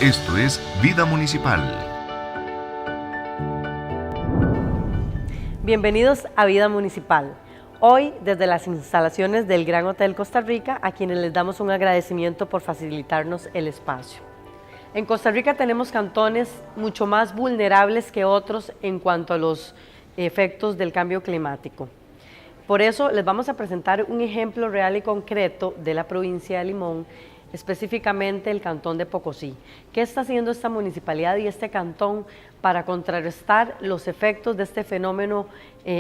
Esto es Vida Municipal. Bienvenidos a Vida Municipal. Hoy, desde las instalaciones del Gran Hotel Costa Rica, a quienes les damos un agradecimiento por facilitarnos el espacio. En Costa Rica tenemos cantones mucho más vulnerables que otros en cuanto a los efectos del cambio climático. Por eso les vamos a presentar un ejemplo real y concreto de la provincia de Limón, específicamente el cantón de Pocosí. ¿Qué está haciendo esta municipalidad y este cantón para contrarrestar los efectos de este fenómeno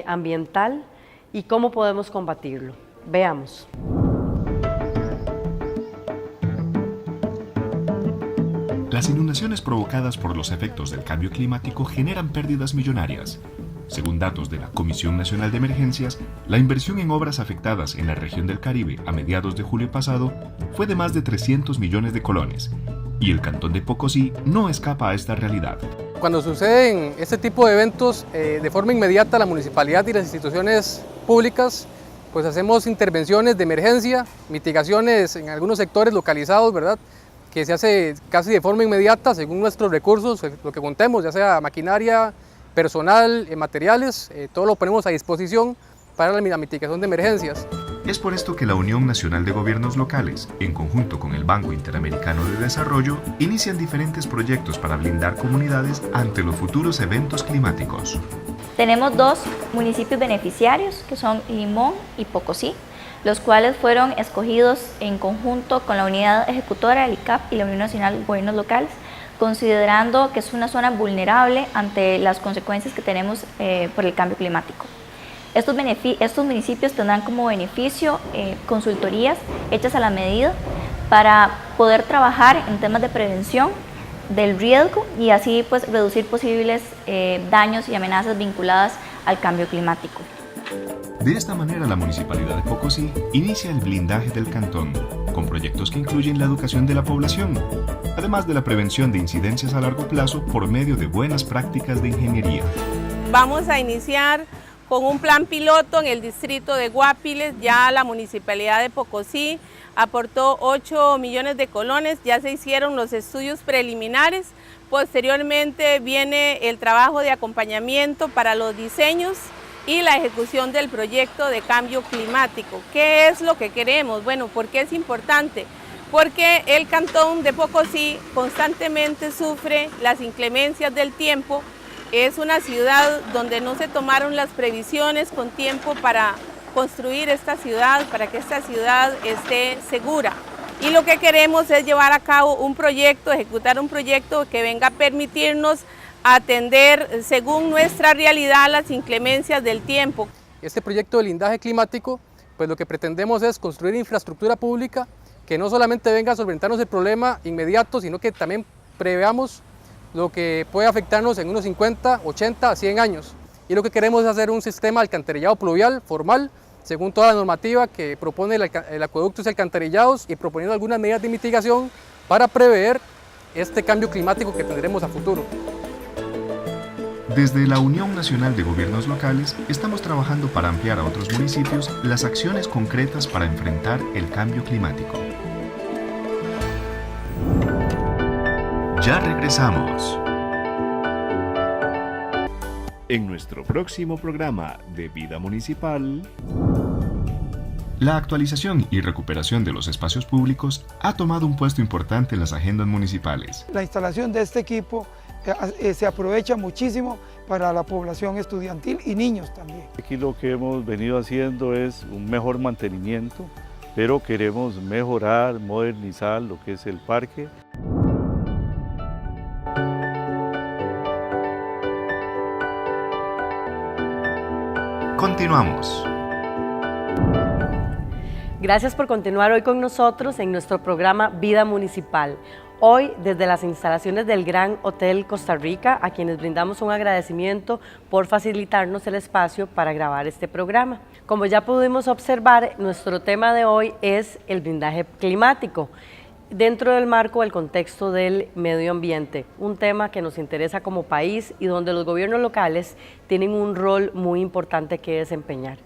ambiental y cómo podemos combatirlo? Veamos. Las inundaciones provocadas por los efectos del cambio climático generan pérdidas millonarias. Según datos de la Comisión Nacional de Emergencias, la inversión en obras afectadas en la región del Caribe a mediados de julio pasado fue de más de 300 millones de colones, y el cantón de Pocosí no escapa a esta realidad. Cuando suceden este tipo de eventos, de forma inmediata la municipalidad y las instituciones públicas pues hacemos intervenciones de emergencia, mitigaciones en algunos sectores localizados, ¿verdad?, que se hace casi de forma inmediata según nuestros recursos, lo que contemos, ya sea maquinaria, personal, materiales, todo lo ponemos a disposición para la mitigación de emergencias. Es por esto que la Unión Nacional de Gobiernos Locales, en conjunto con el Banco Interamericano de Desarrollo, inician diferentes proyectos para blindar comunidades ante los futuros eventos climáticos. Tenemos dos municipios beneficiarios, que son Limón y Pocosí, los cuales fueron escogidos en conjunto con la Unidad Ejecutora del ICAP y la Unión Nacional de Gobiernos Locales, considerando que es una zona vulnerable ante las consecuencias que tenemos por el cambio climático. Estos municipios tendrán como beneficio consultorías hechas a la medida para poder trabajar en temas de prevención del riesgo y así pues reducir posibles daños y amenazas vinculadas al cambio climático. De esta manera, la Municipalidad de Pocosí inicia el blindaje del cantón, con proyectos que incluyen la educación de la población, además de la prevención de incidencias a largo plazo por medio de buenas prácticas de ingeniería. Vamos a iniciar con un plan piloto en el distrito de Guapiles. Ya la Municipalidad de Pocosí aportó 8 millones de colones, ya se hicieron los estudios preliminares. Posteriormente viene el trabajo de acompañamiento para los diseños y la ejecución del proyecto de cambio climático. ¿Qué es lo que queremos? Bueno, ¿por qué es importante? Porque el cantón de Pocosí constantemente sufre las inclemencias del tiempo. Es una ciudad donde no se tomaron las previsiones con tiempo para construir esta ciudad, para que esta ciudad esté segura. Y lo que queremos es llevar a cabo un proyecto, ejecutar un proyecto que venga a permitirnos atender según nuestra realidad las inclemencias del tiempo. Este proyecto de blindaje climático, pues lo que pretendemos es construir infraestructura pública que no solamente venga a solventarnos el problema inmediato, sino que también preveamos lo que puede afectarnos en unos 50, 80, 100 años. Y lo que queremos es hacer un sistema de alcantarillado pluvial formal, según toda la normativa que propone el acueductos y alcantarillados, y proponiendo algunas medidas de mitigación para prever este cambio climático que tendremos a futuro. Desde la Unión Nacional de Gobiernos Locales estamos trabajando para ampliar a otros municipios las acciones concretas para enfrentar el cambio climático. Ya regresamos. En nuestro próximo programa de Vida Municipal, la actualización y recuperación de los espacios públicos ha tomado un puesto importante en las agendas municipales. La instalación de este equipo se aprovecha muchísimo para la población estudiantil y niños también. Aquí lo que hemos venido haciendo es un mejor mantenimiento, pero queremos mejorar, modernizar lo que es el parque. Continuamos. Gracias por continuar hoy con nosotros en nuestro programa Vida Municipal. Hoy, desde las instalaciones del Gran Hotel Costa Rica, a quienes brindamos un agradecimiento por facilitarnos el espacio para grabar este programa. Como ya pudimos observar, nuestro tema de hoy es el blindaje climático, dentro del marco del contexto del medio ambiente, un tema que nos interesa como país y donde los gobiernos locales tienen un rol muy importante que desempeñar.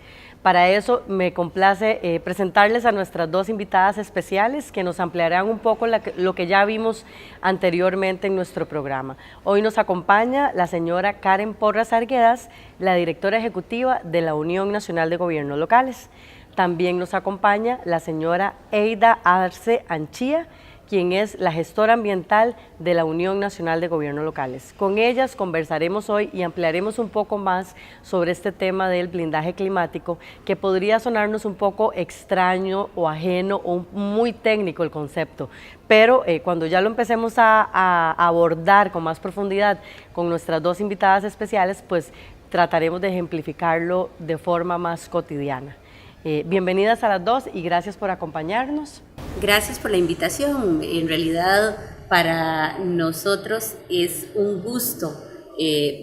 Para eso me complace presentarles a nuestras dos invitadas especiales que nos ampliarán un poco lo que ya vimos anteriormente en nuestro programa. Hoy nos acompaña la señora Karen Porras Arguedas, la directora ejecutiva de la Unión Nacional de Gobiernos Locales. También nos acompaña la señora Eida Arce Anchía, quien es la gestora ambiental de la Unión Nacional de Gobiernos Locales. Con ellas conversaremos hoy y ampliaremos un poco más sobre este tema del blindaje climático, que podría sonarnos un poco extraño o ajeno o muy técnico el concepto, pero cuando ya lo empecemos a abordar con más profundidad con nuestras dos invitadas especiales, pues trataremos de ejemplificarlo de forma más cotidiana. Bienvenidas a las dos y gracias por acompañarnos. Gracias por la invitación. En realidad para nosotros es un gusto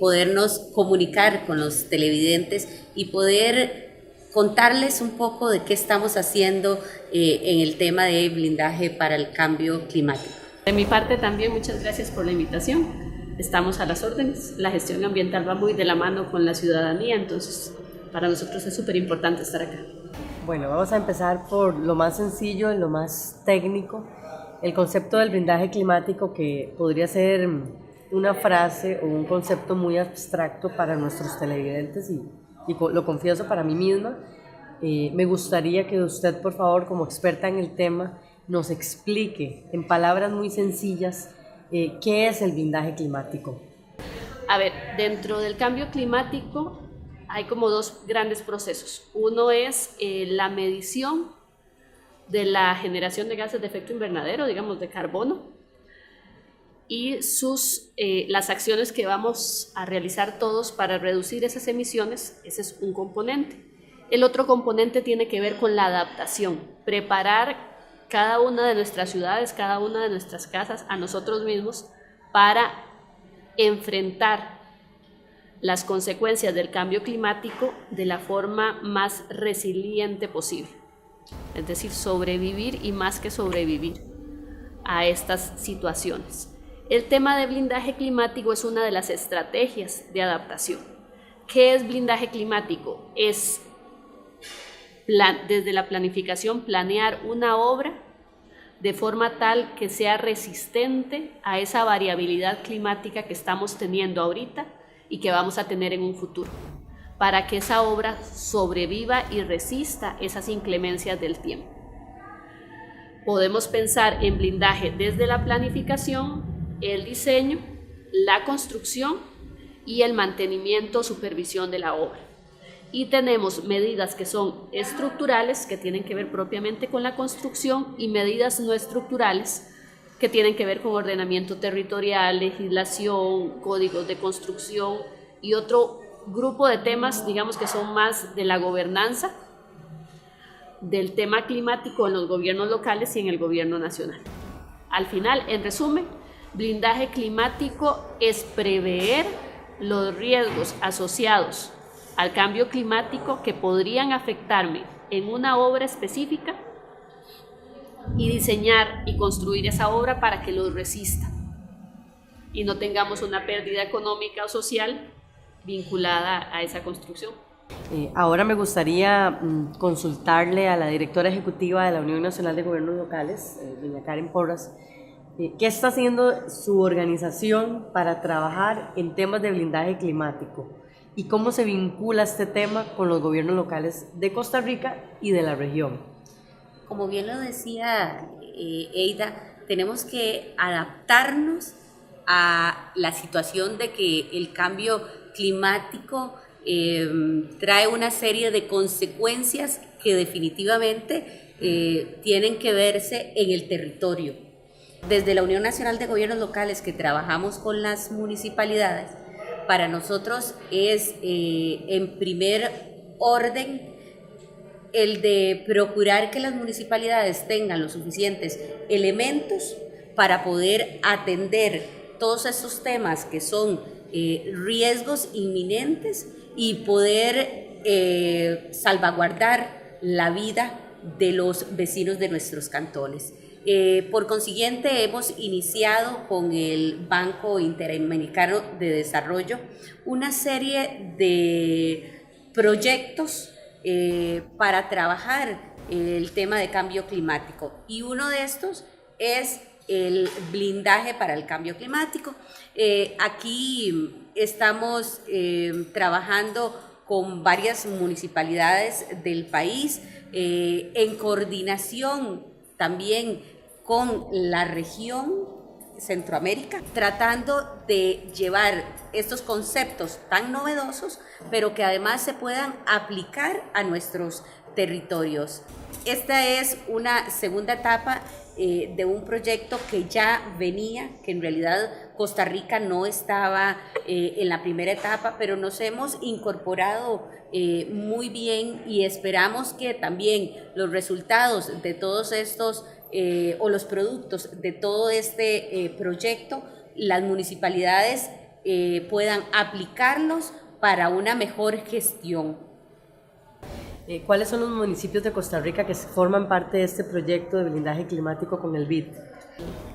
podernos comunicar con los televidentes y poder contarles un poco de qué estamos haciendo en el tema de blindaje para el cambio climático. De mi parte también muchas gracias por la invitación. Estamos a las órdenes. La gestión ambiental va muy de la mano con la ciudadanía, entonces para nosotros es súper importante estar acá. Bueno, vamos a empezar por lo más sencillo y lo más técnico, el concepto del blindaje climático, que podría ser una frase o un concepto muy abstracto para nuestros televidentes y lo confieso para mí misma. Me gustaría que usted, por favor, como experta en el tema, nos explique en palabras muy sencillas qué es el blindaje climático. A ver, dentro del cambio climático hay como dos grandes procesos. Uno es la medición de la generación de gases de efecto invernadero, digamos de carbono, y las acciones que vamos a realizar todos para reducir esas emisiones. Ese es un componente. El otro componente tiene que ver con la adaptación, preparar cada una de nuestras ciudades, cada una de nuestras casas, a nosotros mismos para enfrentar las consecuencias del cambio climático de la forma más resiliente posible. Es decir, sobrevivir y más que sobrevivir a estas situaciones. El tema de blindaje climático es una de las estrategias de adaptación. ¿Qué es blindaje climático? Es desde la planificación planear una obra de forma tal que sea resistente a esa variabilidad climática que estamos teniendo ahorita y que vamos a tener en un futuro, para que esa obra sobreviva y resista esas inclemencias del tiempo. Podemos pensar en blindaje desde la planificación, el diseño, la construcción y el mantenimiento o supervisión de la obra. Y tenemos medidas que son estructurales, que tienen que ver propiamente con la construcción, y medidas no estructurales, que tienen que ver con ordenamiento territorial, legislación, códigos de construcción y otro grupo de temas, digamos, que son más de la gobernanza del tema climático en los gobiernos locales y en el gobierno nacional. Al final, en resumen, blindaje climático es prever los riesgos asociados al cambio climático que podrían afectarme en una obra específica y diseñar y construir esa obra para que los resista y no tengamos una pérdida económica o social vinculada a esa construcción. Ahora me gustaría consultarle a la directora ejecutiva de la Unión Nacional de Gobiernos Locales, doña Karen Porras, ¿qué está haciendo su organización para trabajar en temas de blindaje climático? ¿Y cómo se vincula este tema con los gobiernos locales de Costa Rica y de la región? Como bien lo decía Eida, tenemos que adaptarnos a la situación de que el cambio climático trae una serie de consecuencias que definitivamente tienen que verse en el territorio. Desde la Unión Nacional de Gobiernos Locales, que trabajamos con las municipalidades, para nosotros es en primer orden el de procurar que las municipalidades tengan los suficientes elementos para poder atender todos esos temas que son riesgos inminentes y poder salvaguardar la vida de los vecinos de nuestros cantones. Por consiguiente, hemos iniciado con el Banco Interamericano de Desarrollo una serie de proyectos para trabajar el tema de cambio climático. Y uno de estos es el blindaje para el cambio climático. Aquí estamos trabajando con varias municipalidades del país, en coordinación también con la región Centroamérica, tratando de llevar estos conceptos tan novedosos, pero que además se puedan aplicar a nuestros territorios. Esta es una segunda etapa de un proyecto que ya venía, que en realidad Costa Rica no estaba en la primera etapa, pero nos hemos incorporado muy bien y esperamos que también los resultados de todos estos o los productos de todo este proyecto, las municipalidades puedan aplicarlos para una mejor gestión. ¿Cuáles son los municipios de Costa Rica que forman parte de este proyecto de blindaje climático con el BID?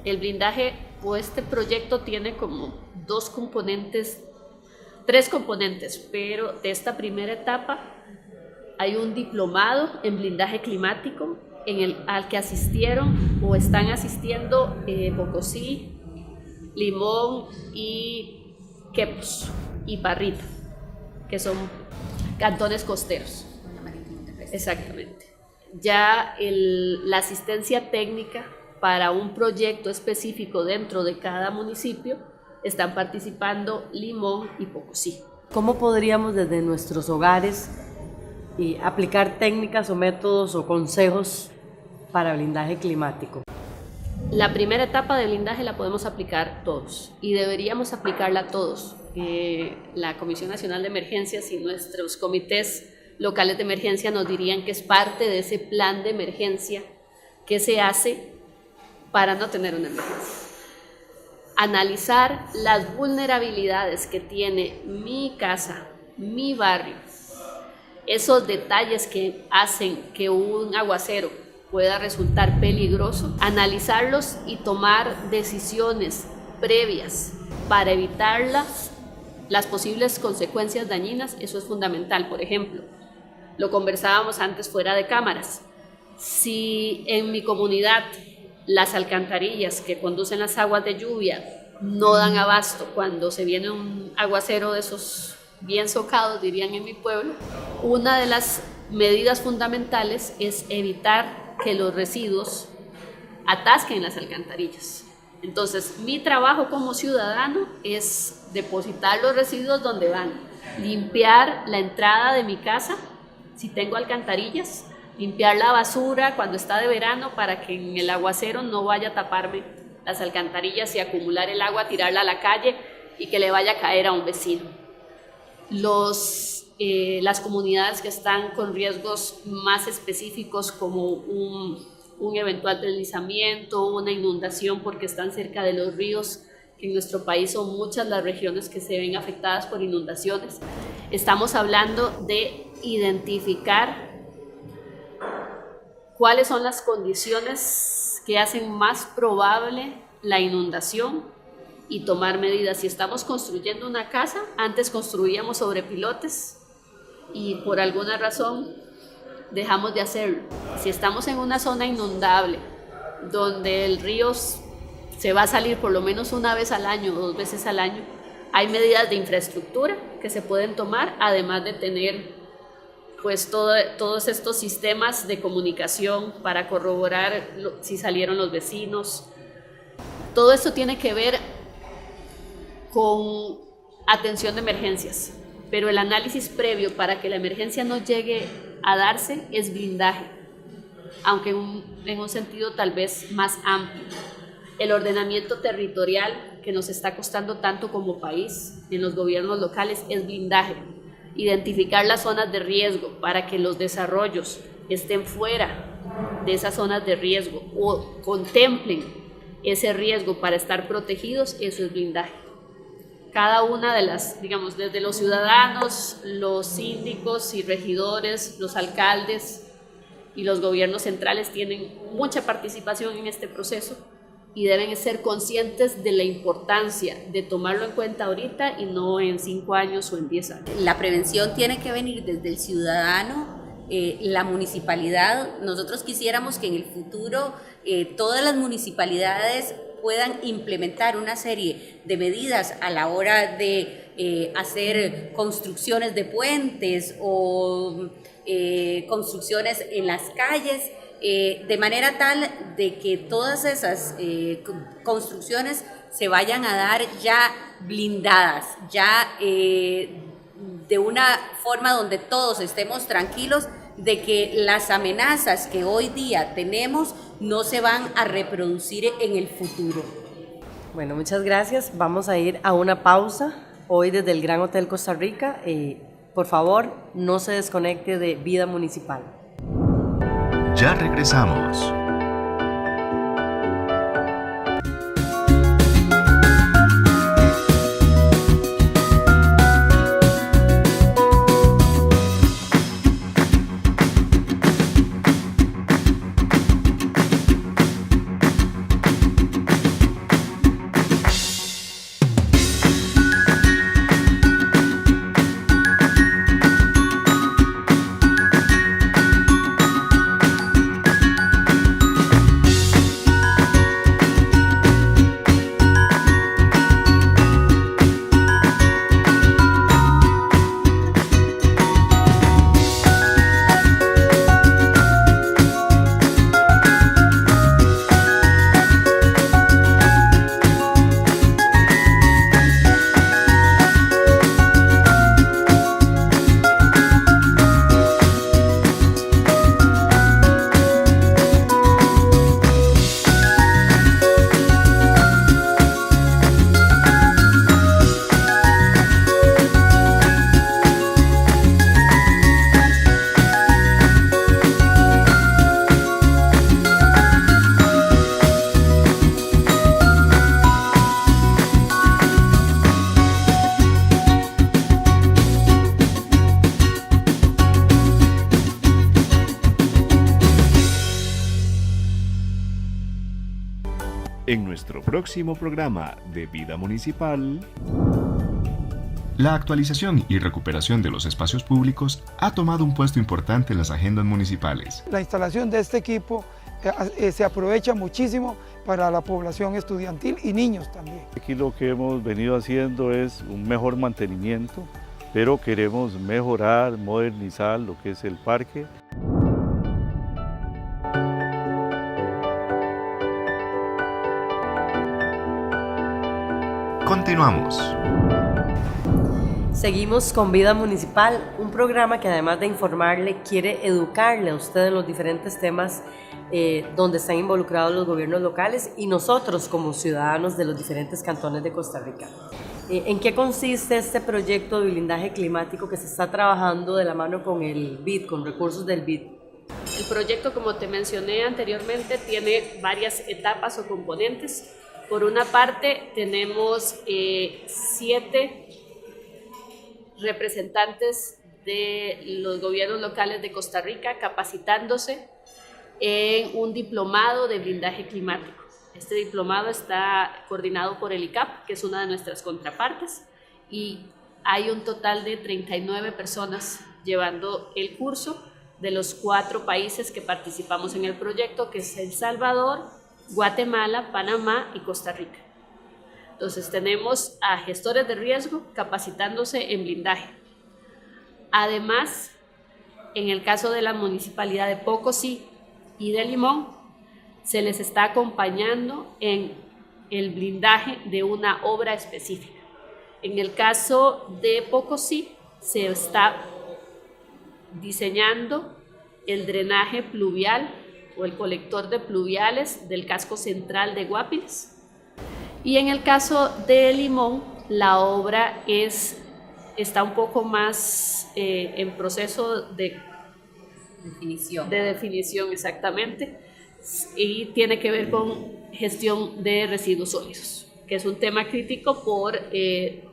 El blindaje o este proyecto tiene como tres componentes, pero de esta primera etapa hay un diplomado en blindaje climático al que asistieron o están asistiendo Pocosí, Limón y Quepos y Parrita, que son cantones costeros. Exactamente. Ya la asistencia técnica para un proyecto específico dentro de cada municipio están participando Limón y Pocosí. ¿Cómo podríamos desde nuestros hogares aplicar técnicas o métodos o consejos para blindaje climático? La primera etapa de blindaje la podemos aplicar todos y deberíamos aplicarla todos. La Comisión Nacional de Emergencias y nuestros comités locales de emergencia nos dirían que es parte de ese plan de emergencia que se hace para no tener una emergencia. Analizar las vulnerabilidades que tiene mi casa, mi barrio, esos detalles que hacen que un aguacero pueda resultar peligroso, analizarlos y tomar decisiones previas para evitar las posibles consecuencias dañinas. Eso es fundamental. Por ejemplo, lo conversábamos antes fuera de cámaras. Si en mi comunidad las alcantarillas que conducen las aguas de lluvia no dan abasto cuando se viene un aguacero de esos bien socados, dirían en mi pueblo, una de las medidas fundamentales es evitar que los residuos atasquen las alcantarillas. Entonces, mi trabajo como ciudadano es depositar los residuos donde van, limpiar la entrada de mi casa, si tengo alcantarillas, limpiar la basura cuando está de verano para que en el aguacero no vaya a taparme las alcantarillas y acumular el agua, tirarla a la calle y que le vaya a caer a un vecino. Las comunidades que están con riesgos más específicos como un eventual deslizamiento, una inundación porque están cerca de los ríos, que en nuestro país son muchas las regiones que se ven afectadas por inundaciones. Estamos hablando de identificar cuáles son las condiciones que hacen más probable la inundación y tomar medidas. Si estamos construyendo una casa, antes construíamos sobre pilotes y por alguna razón dejamos de hacerlo. Si estamos en una zona inundable donde el río se va a salir por lo menos una vez al año o 2 veces al año, hay medidas de infraestructura que se pueden tomar, además de tener pues todos estos sistemas de comunicación para corroborar si salieron los vecinos. Todo esto tiene que ver con atención de emergencias, pero el análisis previo para que la emergencia no llegue a darse es blindaje, aunque en un sentido tal vez más amplio. El ordenamiento territorial que nos está costando tanto como país en los gobiernos locales es blindaje. Identificar las zonas de riesgo para que los desarrollos estén fuera de esas zonas de riesgo o contemplen ese riesgo para estar protegidos, eso es blindaje. Cada una de las, digamos, desde los ciudadanos, los síndicos y regidores, los alcaldes y los gobiernos centrales tienen mucha participación en este proceso y deben ser conscientes de la importancia de tomarlo en cuenta ahorita y no en 5 años o en 10 años. La prevención tiene que venir desde el ciudadano la municipalidad. Nosotros quisiéramos que en el futuro todas las municipalidades puedan implementar una serie de medidas a la hora de hacer construcciones de puentes o construcciones en las calles, de manera tal de que todas esas construcciones se vayan a dar ya blindadas, ya de una forma donde todos estemos tranquilos de que las amenazas que hoy día tenemos no se van a reproducir en el futuro. Bueno, muchas gracias. Vamos a ir a una pausa hoy desde el Gran Hotel Costa Rica. Por favor, no se desconecte de Vida Municipal. Ya regresamos. En nuestro próximo programa de Vida Municipal, la actualización y recuperación de los espacios públicos ha tomado un puesto importante en las agendas municipales. La instalación de este equipo se aprovecha muchísimo para la población estudiantil y niños también. Aquí lo que hemos venido haciendo es un mejor mantenimiento, pero queremos mejorar, modernizar lo que es el parque. Continuamos. Seguimos con Vida Municipal, un programa que además de informarle, quiere educarle a usted en los diferentes temas donde están involucrados los gobiernos locales y nosotros como ciudadanos de los diferentes cantones de Costa Rica. ¿En qué consiste este proyecto de blindaje climático que se está trabajando de la mano con el BID, con recursos del BID? El proyecto, como te mencioné anteriormente, tiene varias etapas o componentes. Por una parte, tenemos 7 representantes de los gobiernos locales de Costa Rica capacitándose en un diplomado de blindaje climático. Este diplomado está coordinado por el ICAP, que es una de nuestras contrapartes, y hay un total de 39 personas llevando el curso de los 4 países que participamos en el proyecto, que es El Salvador, Guatemala, Panamá y Costa Rica. Entonces tenemos a gestores de riesgo capacitándose en blindaje. Además, en el caso de la municipalidad de Pocosí y de Limón, se les está acompañando en el blindaje de una obra específica. En el caso de Pocosí, se está diseñando el drenaje pluvial o el colector de pluviales del casco central de Guapiles. Y en el caso de Limón, la obra está un poco más en proceso de definición exactamente, y tiene que ver con gestión de residuos sólidos, que es un tema crítico por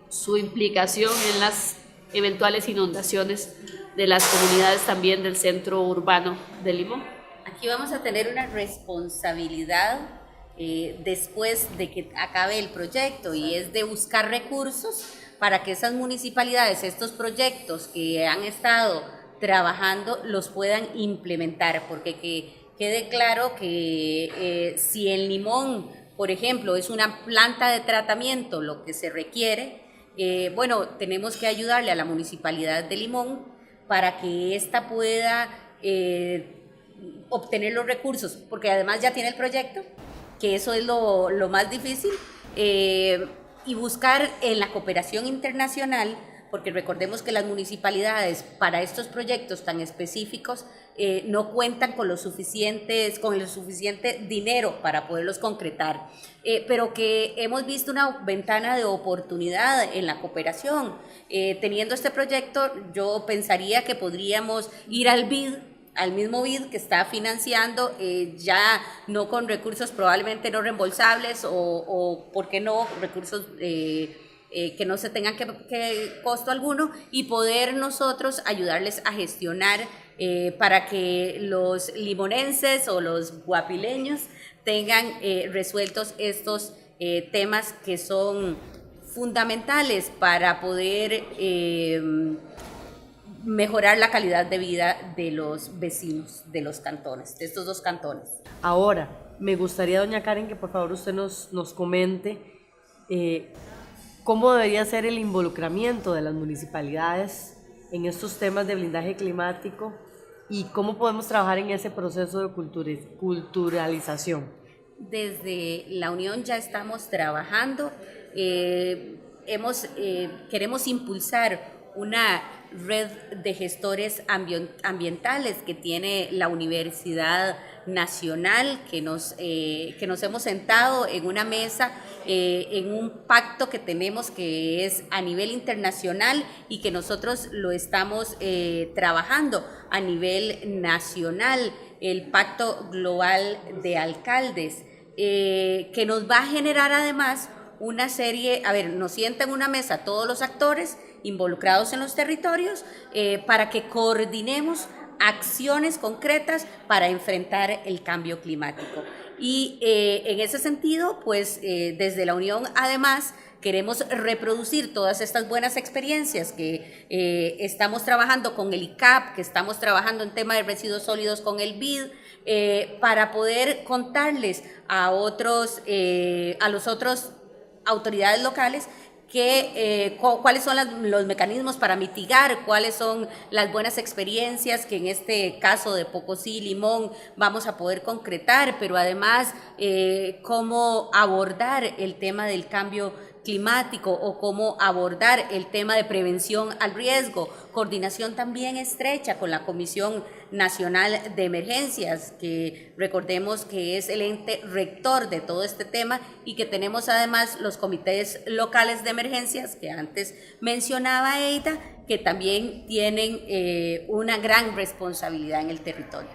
su implicación en las eventuales inundaciones de las comunidades también del centro urbano de Limón. Aquí vamos a tener una responsabilidad después de que acabe el proyecto, y es de buscar recursos para que esas municipalidades, estos proyectos que han estado trabajando los puedan implementar, porque que quede claro que si en Limón, por ejemplo, es una planta de tratamiento lo que se requiere, bueno, tenemos que ayudarle a la Municipalidad de Limón para que ésta pueda obtener los recursos, porque además ya tiene el proyecto, que eso es lo más difícil, y buscar en la cooperación internacional, porque recordemos que las municipalidades para estos proyectos tan específicos no cuentan con el suficiente dinero para poderlos concretar, pero que hemos visto una ventana de oportunidad en la cooperación. Teniendo este proyecto, yo pensaría que podríamos ir al BID, al mismo BID que está financiando, ya no con recursos probablemente no reembolsables o ¿por qué no? Recursos que no se tengan que costo alguno, y poder nosotros ayudarles a gestionar para que los limonenses o los guapileños tengan resueltos estos temas que son fundamentales para poder mejorar la calidad de vida de los vecinos de los cantones, de estos dos cantones. Ahora, me gustaría, doña Karen, que por favor usted nos comente cómo debería ser el involucramiento de las municipalidades en estos temas de blindaje climático y cómo podemos trabajar en ese proceso de culturalización. Desde la Unión ya estamos trabajando, queremos impulsar una red de gestores ambientales que tiene la Universidad Nacional, que nos hemos sentado en una mesa, en un pacto que tenemos que es a nivel internacional y que nosotros lo estamos trabajando a nivel nacional, el Pacto Global de Alcaldes, que nos va a generar además una serie, nos sientan en una mesa todos los actores involucrados en los territorios para que coordinemos acciones concretas para enfrentar el cambio climático. Y en ese sentido, pues desde la Unión además queremos reproducir todas estas buenas experiencias que estamos trabajando con el ICAP, que estamos trabajando en tema de residuos sólidos con el BID, para poder contarles a los otros autoridades locales cuáles son los mecanismos para mitigar, cuáles son las buenas experiencias que en este caso de Pocosí, Limón, vamos a poder concretar, pero además cómo abordar el tema del cambio climático o cómo abordar el tema de prevención al riesgo, coordinación también estrecha con la Comisión Nacional de Emergencias, que recordemos que es el ente rector de todo este tema, y que tenemos además los comités locales de emergencias que antes mencionaba Eida, que también tienen una gran responsabilidad en el territorio.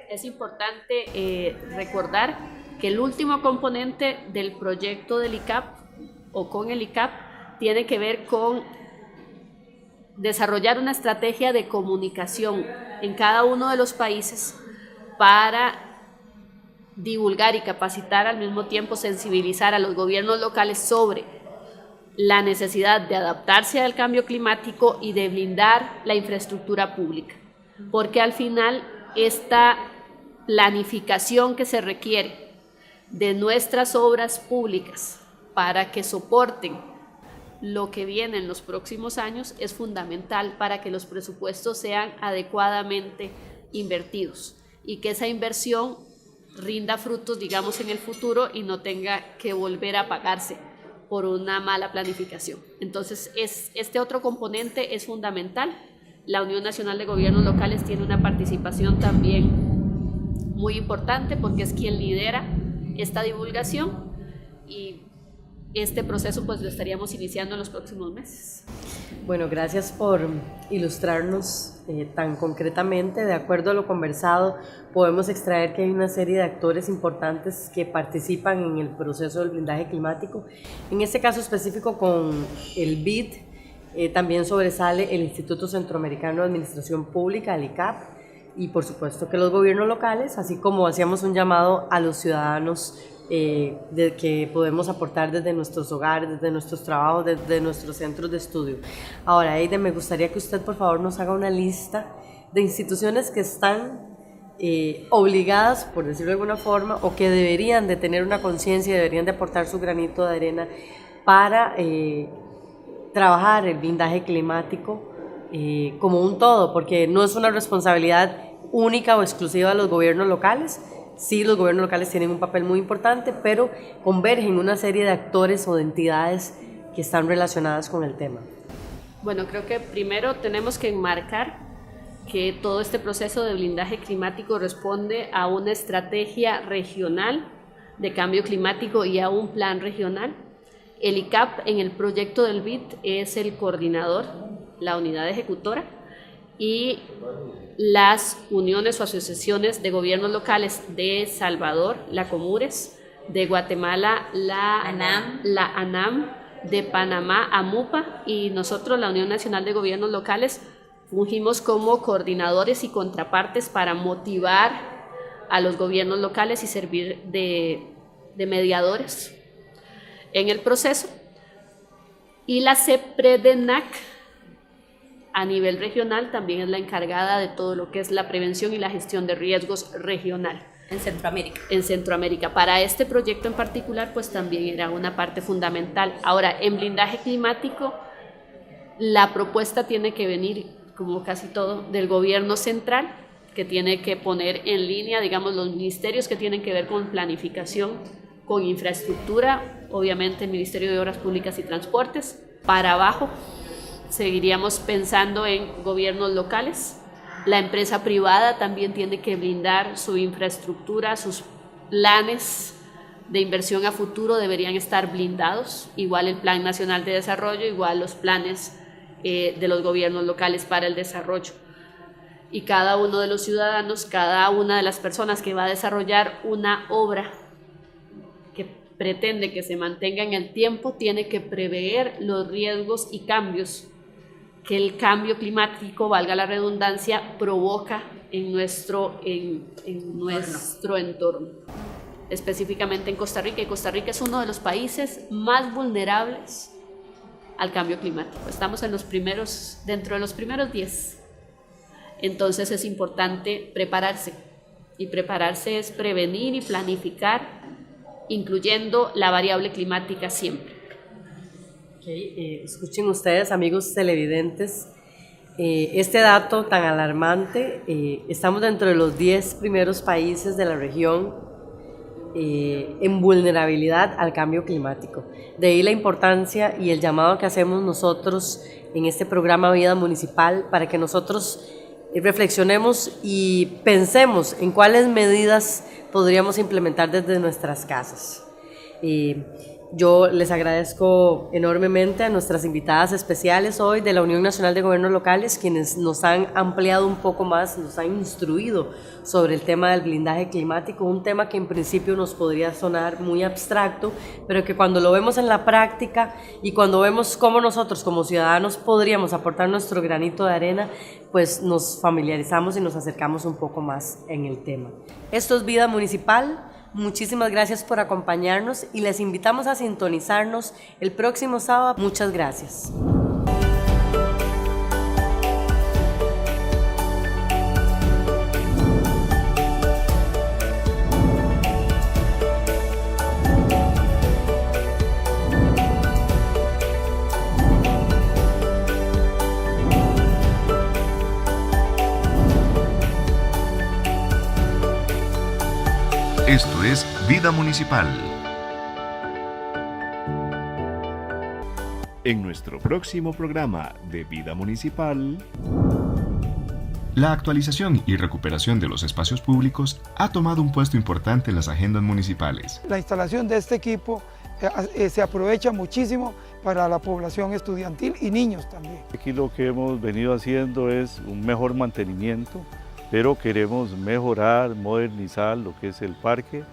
Es importante recordar que el último componente del proyecto del ICAP o con el ICAP tiene que ver con desarrollar una estrategia de comunicación en cada uno de los países para divulgar y capacitar, al mismo tiempo sensibilizar a los gobiernos locales sobre la necesidad de adaptarse al cambio climático y de blindar la infraestructura pública, porque al final esta planificación que se requiere de nuestras obras públicas para que soporten lo que viene en los próximos años es fundamental para que los presupuestos sean adecuadamente invertidos y que esa inversión rinda frutos, digamos, en el futuro y no tenga que volver a pagarse por una mala planificación. Entonces, este otro componente es fundamental. La Unión Nacional de Gobiernos Locales tiene una participación también muy importante porque es quien lidera esta divulgación y este proceso pues lo estaríamos iniciando en los próximos meses. Bueno, gracias por ilustrarnos tan concretamente. De acuerdo a lo conversado, podemos extraer que hay una serie de actores importantes que participan en el proceso del blindaje climático. En este caso específico con el BID, también sobresale el Instituto Centroamericano de Administración Pública, el ICAP, y por supuesto que los gobiernos locales, así como hacíamos un llamado a los ciudadanos de que podemos aportar desde nuestros hogares, desde nuestros trabajos, desde nuestros centros de estudio. Ahora, Eide, me gustaría que usted por favor nos haga una lista de instituciones que están obligadas, por decirlo de alguna forma, o que deberían de tener una conciencia y deberían de aportar su granito de arena para trabajar el blindaje climático como un todo, porque no es una responsabilidad única o exclusiva de los gobiernos locales. Sí, los gobiernos locales tienen un papel muy importante, pero convergen una serie de actores o de entidades que están relacionadas con el tema. Bueno, creo que primero tenemos que enmarcar que todo este proceso de blindaje climático responde a una estrategia regional de cambio climático y a un plan regional. El ICAP en el proyecto del BID es el coordinador, la unidad ejecutora, y las uniones o asociaciones de gobiernos locales de Salvador, la Comures, de Guatemala, la ANAM, de Panamá, AMUPA, y nosotros, la Unión Nacional de Gobiernos Locales, fungimos como coordinadores y contrapartes para motivar a los gobiernos locales y servir de mediadores en el proceso. Y la CEPREDENAC a nivel regional también es la encargada de todo lo que es la prevención y la gestión de riesgos regional. En Centroamérica. En Centroamérica. Para este proyecto en particular, pues también era una parte fundamental. Ahora, en blindaje climático, la propuesta tiene que venir, como casi todo, del gobierno central, que tiene que poner en línea, digamos, los ministerios que tienen que ver con planificación, con infraestructura, obviamente el Ministerio de Obras Públicas y Transportes. Para abajo, seguiríamos pensando en gobiernos locales. La empresa privada también tiene que blindar su infraestructura, sus planes de inversión a futuro deberían estar blindados, igual el Plan Nacional de Desarrollo, igual los planes de los gobiernos locales para el desarrollo. Y cada uno de los ciudadanos, cada una de las personas que va a desarrollar una obra que pretende que se mantenga en el tiempo, tiene que prever los riesgos y cambios que el cambio climático, valga la redundancia, provoca en nuestro entorno. Específicamente en Costa Rica, y Costa Rica es uno de los países más vulnerables al cambio climático. Estamos dentro de los primeros 10. Entonces es importante prepararse, y prepararse es prevenir y planificar, incluyendo la variable climática siempre. Escuchen ustedes, amigos televidentes, este dato tan alarmante. Estamos dentro de los 10 primeros países de la región en vulnerabilidad al cambio climático. De ahí la importancia y el llamado que hacemos nosotros en este programa Vida Municipal para que nosotros reflexionemos y pensemos en cuáles medidas podríamos implementar desde nuestras casas. Yo les agradezco enormemente a nuestras invitadas especiales hoy de la Unión Nacional de Gobiernos Locales, quienes nos han ampliado un poco más, nos han instruido sobre el tema del blindaje climático, un tema que en principio nos podría sonar muy abstracto, pero que cuando lo vemos en la práctica y cuando vemos cómo nosotros como ciudadanos podríamos aportar nuestro granito de arena, pues nos familiarizamos y nos acercamos un poco más en el tema. Esto es Vida Municipal. Muchísimas gracias por acompañarnos y les invitamos a sintonizarnos el próximo sábado. Muchas gracias. Esto es Vida Municipal. En nuestro próximo programa de Vida Municipal, la actualización y recuperación de los espacios públicos ha tomado un puesto importante en las agendas municipales. La instalación de este equipo se aprovecha muchísimo para la población estudiantil y niños también. Aquí lo que hemos venido haciendo es un mejor mantenimiento, pero queremos mejorar, modernizar lo que es el parque.